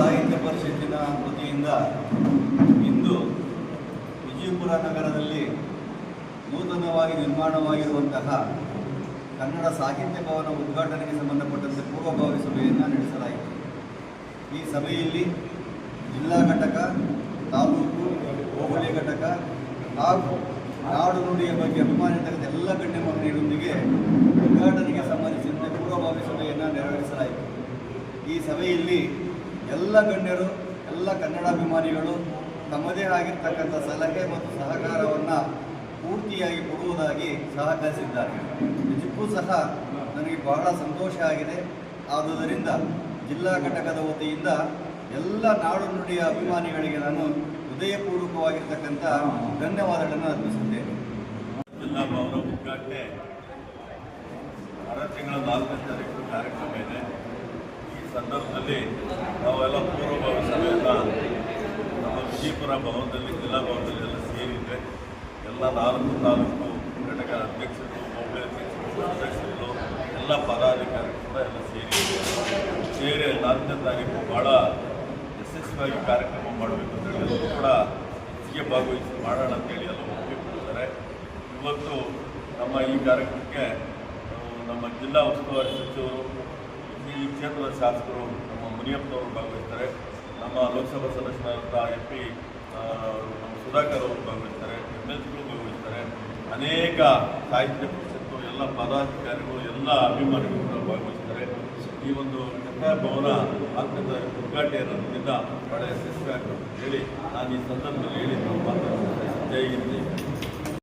ಸಾಹಿತ್ಯ ಪರಿಷತ್ತಿನ ವತಿಯಿಂದ ಇಂದು ವಿಜಯಪುರ ನಗರದಲ್ಲಿ ನೂತನವಾಗಿ ನಿರ್ಮಾಣವಾಗಿರುವಂತಹ ಕನ್ನಡ ಸಾಹಿತ್ಯ ಭವನ ಉದ್ಘಾಟನೆಗೆ ಸಂಬಂಧಪಟ್ಟಂತೆ ಪೂರ್ವಭಾವಿ ಸಭೆಯನ್ನು ನಡೆಸಲಾಯಿತು. ಈ ಸಭೆಯಲ್ಲಿ ಜಿಲ್ಲಾ ಘಟಕ, ತಾಲೂಕು, ಹೋಬಳಿ ಘಟಕ ಹಾಗೂ ನಾಡು ನುಡಿಯ ಬಗ್ಗೆ ಅಭಿಮಾನಿತಕ್ಕಂಥ ಎಲ್ಲ ಗಣ್ಯಮಾನ್ಯರೊಂದಿಗೆ ಉದ್ಘಾಟನೆಗೆ ಸಂಬಂಧಿಸಿದಂತೆ ಪೂರ್ವಭಾವಿ ಸಭೆಯನ್ನು ನೆರವೇರಿಸಲಾಯಿತು. ಈ ಸಭೆಯಲ್ಲಿ ಎಲ್ಲ ಗಣ್ಯರು, ಎಲ್ಲ ಕನ್ನಡಾಭಿಮಾನಿಗಳು ತಮ್ಮದೇ ಆಗಿರ್ತಕ್ಕಂಥ ಸಲಹೆ ಮತ್ತು ಸಹಕಾರವನ್ನು ಪೂರ್ತಿಯಾಗಿ ಕೊಡುವುದಾಗಿ ಸಹಕರಿಸಿದ್ದಾರೆ. ನಿಜಕ್ಕೂ ಸಹ ನನಗೆ ಬಹಳ ಸಂತೋಷ ಆಗಿದೆ. ಆದುದರಿಂದ ಜಿಲ್ಲಾ ಘಟಕದ ವತಿಯಿಂದ ಎಲ್ಲ ನಾಡು ನುಡಿಯ ಅಭಿಮಾನಿಗಳಿಗೆ ನಾನು ಹೃದಯಪೂರ್ವಕವಾಗಿರ್ತಕ್ಕಂಥ ಧನ್ಯವಾದಗಳನ್ನು ಅರ್ಪಿಸುತ್ತೇನೆ. ಜಿಲ್ಲಾ ಭವನ ಉದ್ಘಾಟನೆ 6 ತಿಂಗಳ 4ನೇ ತಾರೀಕು ಕಾರ್ಯಕ್ರಮ ಇದೆ. ಈ ಸಂದರ್ಭದಲ್ಲಿ ನಾವೆಲ್ಲ ಪೂರ್ವಭಾವಿ ಸಭೆಯನ್ನು ನಮ್ಮ ವಿಜಯಪುರ ಭವನದಲ್ಲಿ, ಜಿಲ್ಲಾ ಭವನದಲ್ಲಿ ಎಲ್ಲ ಸೇರಿದ್ದೆ. ಎಲ್ಲ 4 ತಾಲೂಕು ಘಟಕ ಅಧ್ಯಕ್ಷರು, ಹೋಬಳಿ ಅಧ್ಯಕ್ಷರು, ಎಲ್ಲ ಪದಾಧಿಕಾರಿಗಳು ಕೂಡ ಎಲ್ಲ ಸೇರಿ 4ನೇ ತಾರೀಕು ಭಾಳ ಯಶಸ್ವಿಯಾಗಿ ಕಾರ್ಯಕ್ರಮ ಮಾಡಬೇಕು ಅಂತೇಳಿ ಎಲ್ಲರೂ ಕೂಡ ಹೆಚ್ಚಿಗೆ ಭಾಗವಹಿಸಿ ಮಾಡೋಣ ಅಂತೇಳಿ ಎಲ್ಲ ಒಪ್ಪಿಕೊಂಡಿದ್ದಾರೆ. ಇವತ್ತು ನಮ್ಮ ಈ ಕಾರ್ಯಕ್ರಮಕ್ಕೆ ನಮ್ಮ ಜಿಲ್ಲಾ ಉಸ್ತುವಾರಿ ಸಚಿವರು, ಈ ಕ್ಷೇತ್ರದ ಶಾಸಕರು ನಮ್ಮ ಮುನಿಯಪ್ಪನವರು ಭಾಗವಹಿಸ್ತಾರೆ. ನಮ್ಮ ಲೋಕಸಭಾ ಸದಸ್ಯರಾದಂಥ MP ನಮ್ಮ ಸುಧಾಕರ್ ಅವರು ಭಾಗವಹಿಸ್ತಾರೆ, MLCಗಳು ಭಾಗವಹಿಸ್ತಾರೆ. ಅನೇಕ ಸಾಹಿತ್ಯ ಪರಿಷತ್ತು ಎಲ್ಲ ಪದಾಧಿಕಾರಿಗಳು, ಎಲ್ಲ ಅಭಿಮಾನಿಗಳು ಕೂಡ ಭಾಗವಹಿಸ್ತಾರೆ. ಈ ಒಂದು ಕನ್ನಡ ಭವನ ಉದ್ಘಾಟನೆ ಇರೋದ್ರಿಂದ ಬಹಳ ಯಶಸ್ವಿ ಆಗ್ತದೆ ಅಂತ ಹೇಳಿ ನಾನು ಈ ಸಂದರ್ಭದಲ್ಲಿ ಹೇಳಿ ಮಾತಾಡ್ತೀನಿ. ಜೈ ಹಿಂದ್.